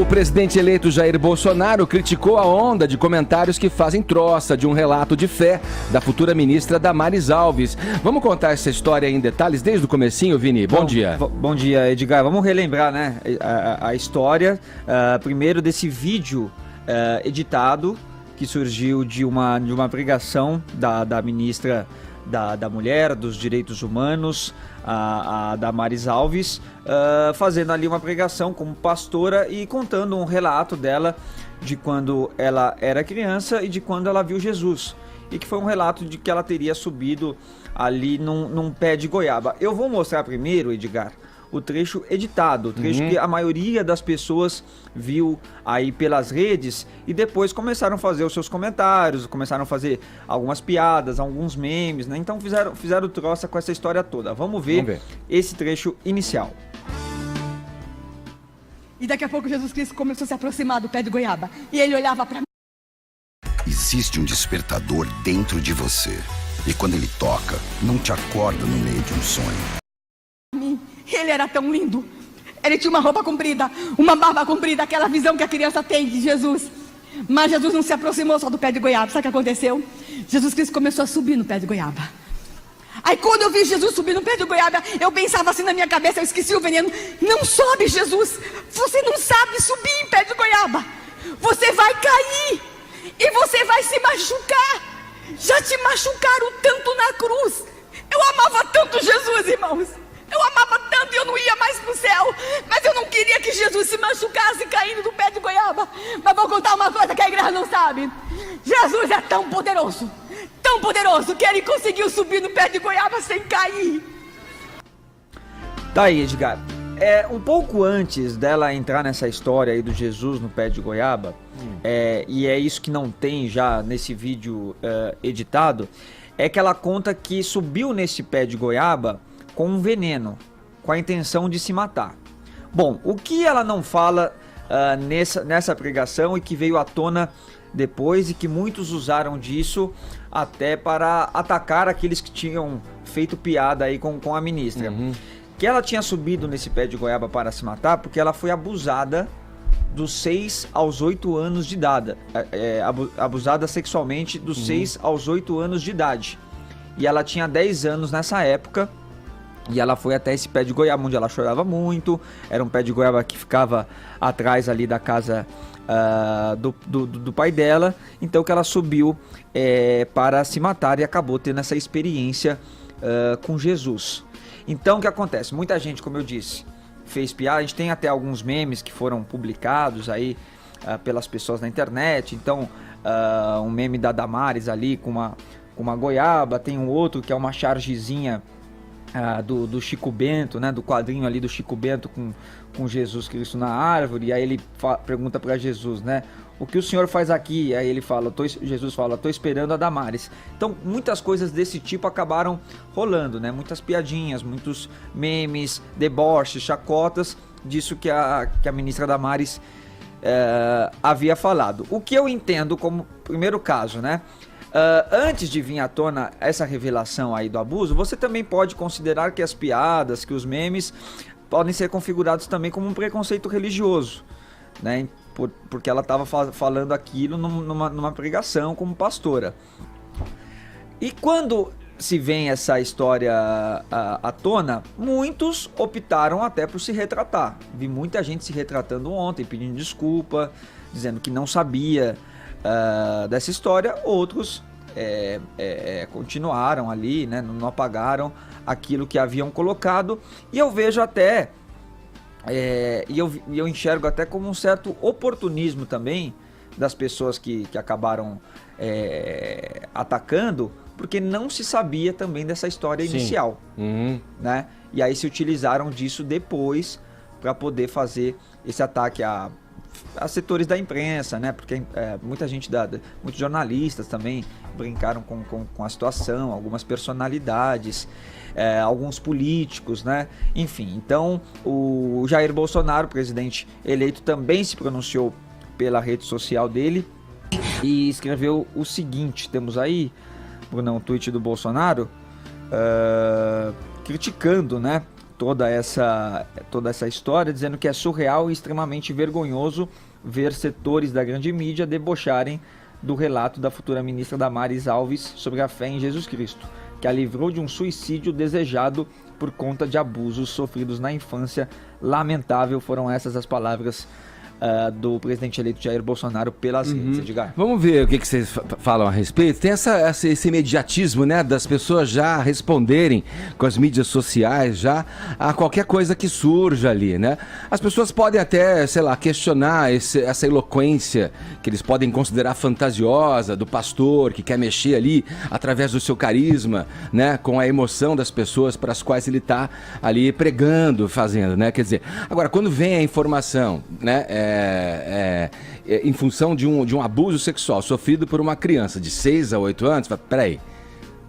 presidente eleito Jair Bolsonaro criticou a onda de comentários que fazem troça de um relato de fé da futura ministra Damares Alves. Vamos contar essa história em detalhes desde o comecinho, Vini? Bom dia. Bom dia, Edgar. Vamos relembrar, né, a história, primeiro desse vídeo editado que surgiu de uma pregação da ministra da Mulher, dos Direitos Humanos, a Damares Alves, fazendo ali uma pregação como pastora e contando um relato dela de quando ela era criança e de quando ela viu Jesus. E que foi um relato de que ela teria subido ali num pé de goiaba. Eu vou mostrar primeiro, Edgar, o trecho editado, o trecho que a maioria das pessoas viu aí pelas redes e depois começaram a fazer os seus comentários, começaram a fazer algumas piadas, alguns memes, né? Então fizeram troça com essa história toda. Vamos ver esse trecho inicial. E daqui a pouco Jesus Cristo começou a se aproximar do pé de goiaba e ele olhava para mim. Existe um despertador dentro de você e quando ele toca, não te acorda no meio de um sonho. Ele era tão lindo. Ele tinha uma roupa comprida, uma barba comprida, aquela visão que a criança tem de Jesus. Mas Jesus não se aproximou só do pé de goiaba. Sabe o que aconteceu? Jesus Cristo começou a subir no pé de goiaba. Aí quando eu vi Jesus subir no pé de goiaba, eu pensava assim na minha cabeça, eu esqueci o veneno. Não sobe, Jesus. Você não sabe subir em pé de goiaba. Você vai cair e você vai se machucar. Já te machucaram tanto na cruz. Eu amava tanto Jesus, irmãos. Eu amava tanto e eu não ia mais pro céu. Mas eu não queria que Jesus se machucasse caindo do pé de goiaba. Mas vou contar uma coisa que a igreja não sabe. Jesus é tão poderoso que ele conseguiu subir no pé de goiaba sem cair. Tá aí, Edgar. Um pouco antes dela entrar nessa história aí do Jesus no pé de goiaba, e é isso que não tem já nesse vídeo editado, é que ela conta que subiu nesse pé de goiaba com um veneno, com a intenção de se matar. Bom, o que ela não fala nessa pregação e que veio à tona depois e que muitos usaram disso até para atacar aqueles que tinham feito piada aí com a ministra. Que ela tinha subido nesse pé de goiaba para se matar porque ela foi abusada dos 6 aos 8 anos de idade. Abusada sexualmente dos 6 aos 8 anos de idade. E ela tinha 10 anos nessa época. E ela foi até esse pé de goiaba, onde ela chorava muito. Era um pé de goiaba que ficava atrás ali da casa do pai dela. Então que ela subiu para se matar e acabou tendo essa experiência com Jesus. Então o que acontece? Muita gente, como eu disse, fez piada. A gente tem até alguns memes que foram publicados aí pelas pessoas na internet. Então um meme da Damares ali com uma goiaba. Tem um outro que é uma chargezinha do Chico Bento, né, do quadrinho ali do Chico Bento com Jesus Cristo na árvore. E aí ele pergunta para Jesus, né, o que o senhor faz aqui? Aí ele fala, Jesus fala, tô esperando a Damares. Então muitas coisas desse tipo acabaram rolando, né, muitas piadinhas, muitos memes, deboches, chacotas disso que a ministra Damares havia falado. O que eu entendo como primeiro caso, né, antes de vir à tona essa revelação aí do abuso, você também pode considerar que as piadas, que os memes podem ser configurados também como um preconceito religioso, né? Porque ela estava falando aquilo numa pregação como pastora. E quando se vem essa história à tona, muitos optaram até por se retratar. Vi muita gente se retratando ontem, pedindo desculpa, dizendo que não sabia dessa história. Outros continuaram ali, né, não apagaram aquilo que haviam colocado, e eu vejo até eu enxergo até como um certo oportunismo também das pessoas que acabaram atacando, porque não se sabia também dessa história inicial, né? E aí se utilizaram disso depois para poder fazer esse ataque a setores da imprensa, né? Porque muita gente, muitos jornalistas também brincaram com a situação, algumas personalidades, alguns políticos, né? Enfim, então o Jair Bolsonaro, presidente eleito, também se pronunciou pela rede social dele e escreveu o seguinte, temos aí, Brunão, um tweet do Bolsonaro, criticando, né, toda essa história, dizendo que é surreal e extremamente vergonhoso ver setores da grande mídia debocharem do relato da futura ministra Damares Alves sobre a fé em Jesus Cristo, que a livrou de um suicídio desejado por conta de abusos sofridos na infância. Lamentável, foram essas as palavras do presidente eleito Jair Bolsonaro pelas redes, Edgar. Vamos ver o que vocês falam a respeito. Tem esse imediatismo, né, das pessoas já responderem com as mídias sociais já a qualquer coisa que surja ali, né? As pessoas podem até, sei lá, questionar essa eloquência que eles podem considerar fantasiosa do pastor que quer mexer ali através do seu carisma, né, com a emoção das pessoas para as quais ele está ali pregando, fazendo, né? Quer dizer, agora quando vem a informação, né, em função de um abuso sexual sofrido por uma criança de 6 a 8 anos, peraí,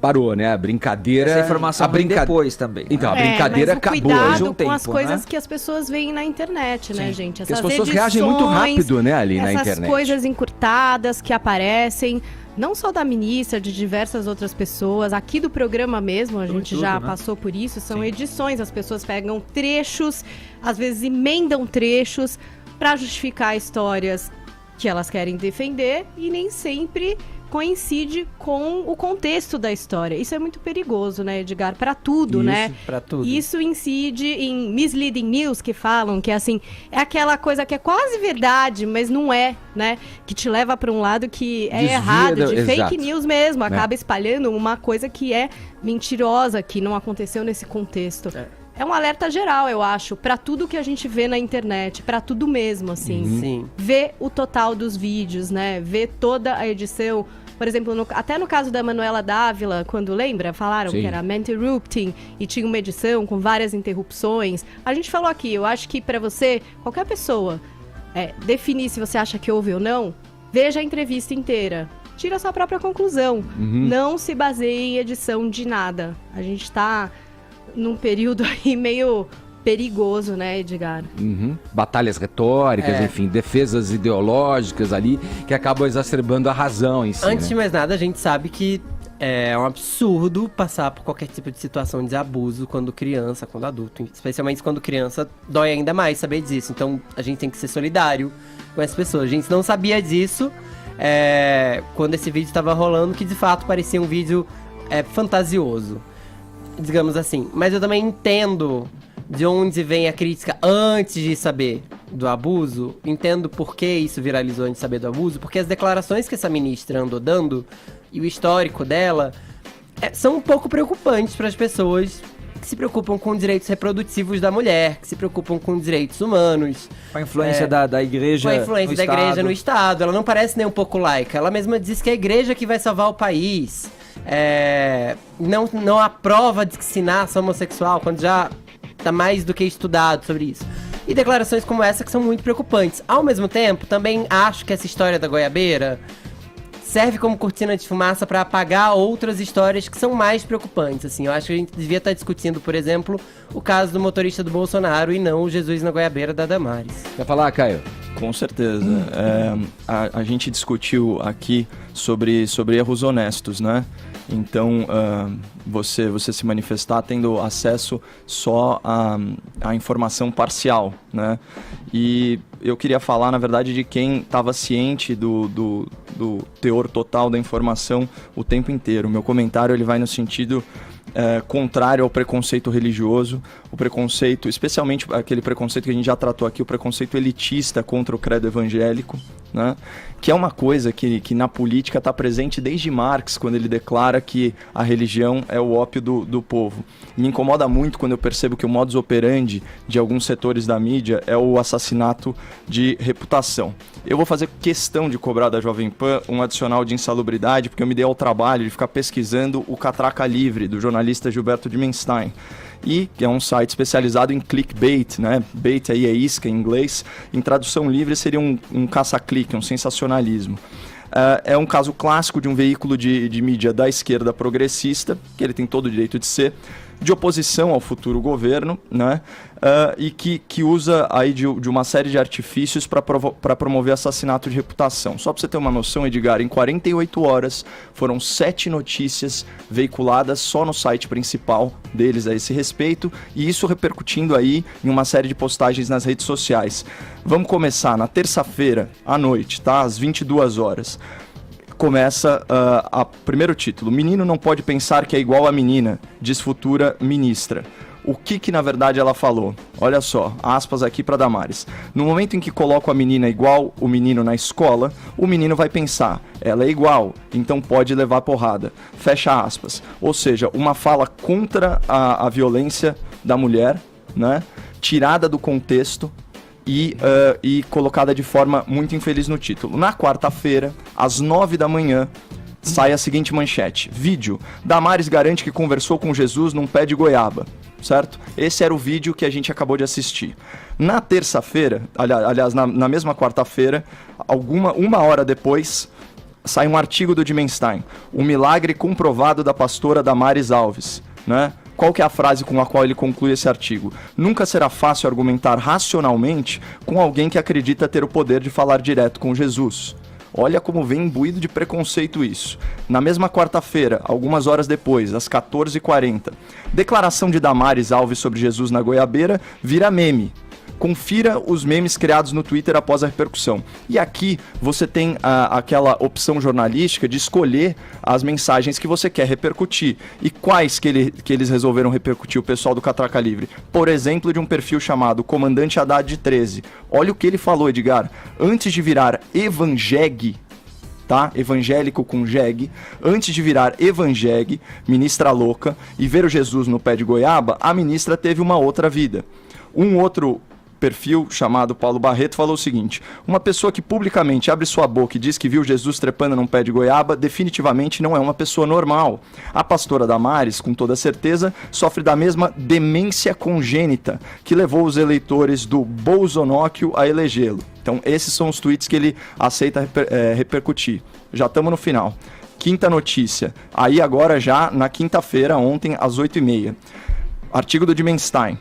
parou, né? A brincadeira... Essa informação vem depois também. Então, a brincadeira mas acabou. Cuidado tempo, com as coisas né? que as pessoas veem na internet, né, gente? Porque as pessoas reagem muito rápido, né, ali na internet. Essas coisas encurtadas que aparecem, não só da ministra, de diversas outras pessoas. Aqui do programa mesmo, a gente já passou por isso. São edições, as pessoas pegam trechos, às vezes emendam trechos para justificar histórias que elas querem defender e nem sempre coincide com o contexto da história. Isso é muito perigoso, né, Edgar? Para tudo, né? Para tudo. Isso incide em misleading news, que falam que, assim, é aquela coisa que é quase verdade, mas não é, né? Que te leva para um lado que é errado, de fake news mesmo. Acaba espalhando uma coisa que é mentirosa, que não aconteceu nesse contexto. É um alerta geral, eu acho, para tudo que a gente vê na internet, para tudo mesmo, assim. Sim. Ver o total dos vídeos, né? Ver toda a edição. Por exemplo, até no caso da Manuela Dávila, quando lembra, falaram que era interrupting e tinha uma edição com várias interrupções. A gente falou aqui, eu acho que para você, qualquer pessoa, definir se você acha que houve ou não, veja a entrevista inteira. Tira a sua própria conclusão. Não se baseie em edição de nada. A gente está num período aí meio perigoso, né, Edgar? Batalhas retóricas, enfim, defesas ideológicas ali que acabam exacerbando a razão em si. Antes de mais nada, a gente sabe que é um absurdo passar por qualquer tipo de situação de abuso quando criança, quando adulto. Especialmente quando criança, dói ainda mais saber disso. Então, a gente tem que ser solidário com as pessoas. A gente não sabia disso quando esse vídeo estava rolando, que de fato parecia um vídeo fantasioso, digamos assim. Mas eu também entendo de onde vem a crítica antes de saber do abuso. Entendo por que isso viralizou antes de saber do abuso, porque as declarações que essa ministra andou dando e o histórico dela são um pouco preocupantes para as pessoas que se preocupam com direitos reprodutivos da mulher, que se preocupam com direitos humanos. Com a influência da igreja. Com a influência da igreja no Estado. Ela não parece nem um pouco laica. Ela mesma diz que é a igreja que vai salvar o país. Não aprova de que se nasça homossexual, quando já tá mais do que estudado sobre isso. E declarações como essa que são muito preocupantes. Ao mesmo tempo, também acho que essa história da goiabeira serve como cortina de fumaça para apagar outras histórias que são mais preocupantes. Assim, eu acho que a gente devia estar discutindo, por exemplo, o caso do motorista do Bolsonaro e não o Jesus na goiabeira da Damares. Quer falar, Caio? Com certeza. A gente discutiu aqui sobre erros honestos, né? Então, você se manifestar tendo acesso só à informação parcial, né? E eu queria falar, na verdade, de quem estava ciente do teor total da informação o tempo inteiro. O meu comentário ele vai no sentido contrário ao preconceito religioso, o preconceito, especialmente aquele preconceito que a gente já tratou aqui, o preconceito elitista contra o credo evangélico, né? Que é uma coisa que na política está presente desde Marx, quando ele declara que a religião é o ópio do povo. Me incomoda muito quando eu percebo que o modus operandi de alguns setores da mídia é o assassinato de reputação. Eu vou fazer questão de cobrar da Jovem Pan um adicional de insalubridade, porque eu me dei ao trabalho de ficar pesquisando o Catraca Livre, do jornalista Gilberto Dimenstein. E é um site especializado em clickbait, né? Bait aí é isca em inglês. Em tradução livre seria um caça-clique, um sensacionalismo. É um caso clássico de um veículo de mídia da esquerda progressista, que ele tem todo o direito de ser, de oposição ao futuro governo, né? E que usa aí de uma série de artifícios para promover assassinato de reputação. Só para você ter uma noção, Edgar, em 48 horas foram 7 notícias veiculadas só no site principal deles a esse respeito, e isso repercutindo aí em uma série de postagens nas redes sociais. Vamos começar na terça-feira à noite, tá? Às 22 horas. Começa o primeiro título: Menino não pode pensar que é igual a menina, diz futura ministra. O que na verdade ela falou? Olha só, aspas aqui para Damares. No momento em que coloco a menina igual o menino na escola, o menino vai pensar, ela é igual, então pode levar porrada. Fecha aspas. Ou seja, uma fala contra a violência da mulher, né? Tirada do contexto e colocada de forma muito infeliz no título. Na quarta-feira, às 9 da manhã, sai a seguinte manchete: vídeo, Damares garante que conversou com Jesus num pé de goiaba. Certo? Esse era o vídeo que a gente acabou de assistir. Na terça-feira, aliás, na mesma quarta-feira, uma hora depois, sai um artigo do Dimenstein, o milagre comprovado da pastora Damares Alves, né? Qual que é a frase com a qual ele conclui esse artigo? Nunca será fácil argumentar racionalmente com alguém que acredita ter o poder de falar direto com Jesus. Olha como vem imbuído de preconceito isso. Na mesma quarta-feira, algumas horas depois, às 14h40, declaração de Damares Alves sobre Jesus na goiabeira vira meme. Confira os memes criados no Twitter após a repercussão. E aqui você tem aquela opção jornalística de escolher as mensagens que você quer repercutir. E quais que eles resolveram repercutir, o pessoal do Catraca Livre? Por exemplo, de um perfil chamado Comandante Haddad 13. Olha o que ele falou, Edgar. Antes de virar evangégue, tá? Evangélico com jegue. Antes de virar evangégue, ministra louca, e ver o Jesus no pé de goiaba, a ministra teve uma outra vida. Um outro perfil chamado Paulo Barreto falou o seguinte: uma pessoa que publicamente abre sua boca e diz que viu Jesus trepando num pé de goiaba definitivamente não é uma pessoa normal. A pastora Damares, com toda certeza, sofre da mesma demência congênita que levou os eleitores do Bolsonóquio a elegê-lo. Então esses são os tweets que ele aceita repercutir. Já estamos no final. Quinta notícia, aí agora já na quinta-feira, ontem às 8h30. Artigo do Dimenstein.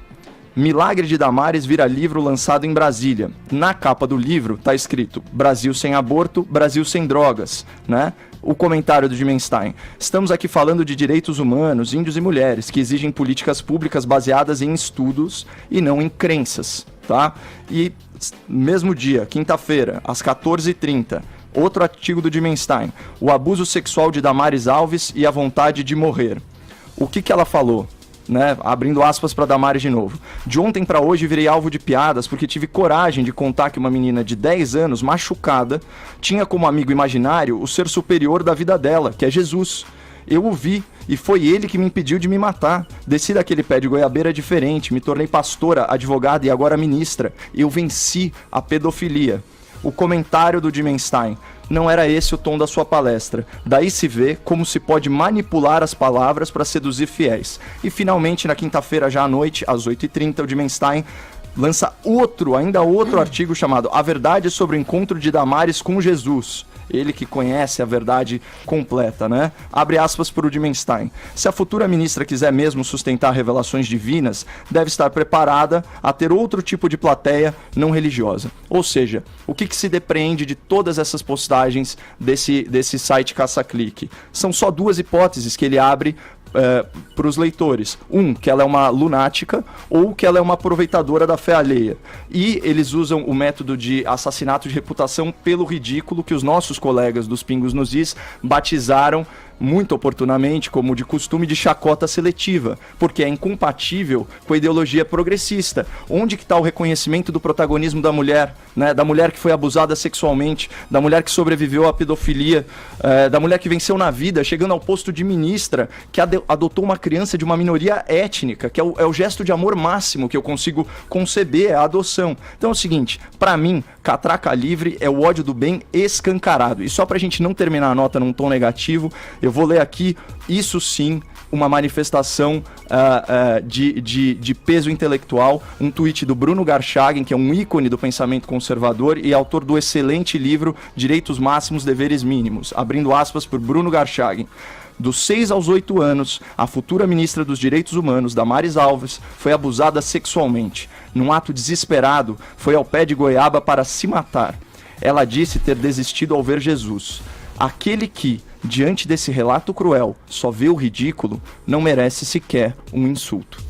Milagre de Damares vira livro lançado em Brasília. Na capa do livro está escrito Brasil sem aborto, Brasil sem drogas, né? O comentário do Dimenstein. Estamos aqui falando de direitos humanos, índios e mulheres, que exigem políticas públicas baseadas em estudos e não em crenças, tá? E mesmo dia, quinta-feira, às 14h30, outro artigo do Dimenstein. O abuso sexual de Damares Alves e a vontade de morrer. O que ela falou? Né? Abrindo aspas para Damares de novo. De ontem para hoje virei alvo de piadas porque tive coragem de contar que uma menina de 10 anos, machucada, tinha como amigo imaginário o ser superior da vida dela, que é Jesus. Eu o vi e foi ele que me impediu de me matar. Desci daquele pé de goiabeira diferente, me tornei pastora, advogada e agora ministra. Eu venci a pedofilia. O comentário do Dimenstein. Não era esse o tom da sua palestra. Daí se vê como se pode manipular as palavras para seduzir fiéis. E finalmente, na quinta-feira, já à noite, às 8h30, o Dimenstein lança ainda outro artigo chamado A Verdade sobre o Encontro de Damares com Jesus. Ele que conhece a verdade completa, né? Abre aspas para o Dimenstein. Se a futura ministra quiser mesmo sustentar revelações divinas, deve estar preparada a ter outro tipo de plateia não religiosa. Ou seja, o que se depreende de todas essas postagens desse site caça-clique? São só duas hipóteses que ele abre para os leitores. Que ela é uma lunática, ou que ela é uma aproveitadora da fé alheia. E eles usam o método de assassinato de reputação pelo ridículo que os nossos colegas dos Pingos nos Is batizaram muito oportunamente, como de costume, de chacota seletiva, porque é incompatível com a ideologia progressista. Onde que está o reconhecimento do protagonismo da mulher, né? Da mulher que foi abusada sexualmente, da mulher que sobreviveu à pedofilia, da mulher que venceu na vida, chegando ao posto de ministra, que adotou uma criança de uma minoria étnica, que é o gesto de amor máximo que eu consigo conceber, é a adoção. Então é o seguinte, para mim, Catraca Livre é o ódio do bem escancarado. E só pra gente não terminar a nota num tom negativo, eu vou ler aqui, isso sim, uma manifestação de peso intelectual, um tweet do Bruno Garchagen, que é um ícone do pensamento conservador e autor do excelente livro Direitos Máximos, Deveres Mínimos, abrindo aspas por Bruno Garchagen. Dos 6 aos 8 anos, a futura ministra dos Direitos Humanos, Damares Alves, foi abusada sexualmente. Num ato desesperado, foi ao pé de goiaba para se matar. Ela disse ter desistido ao ver Jesus. Aquele que, diante desse relato cruel, só vê o ridículo, não merece sequer um insulto.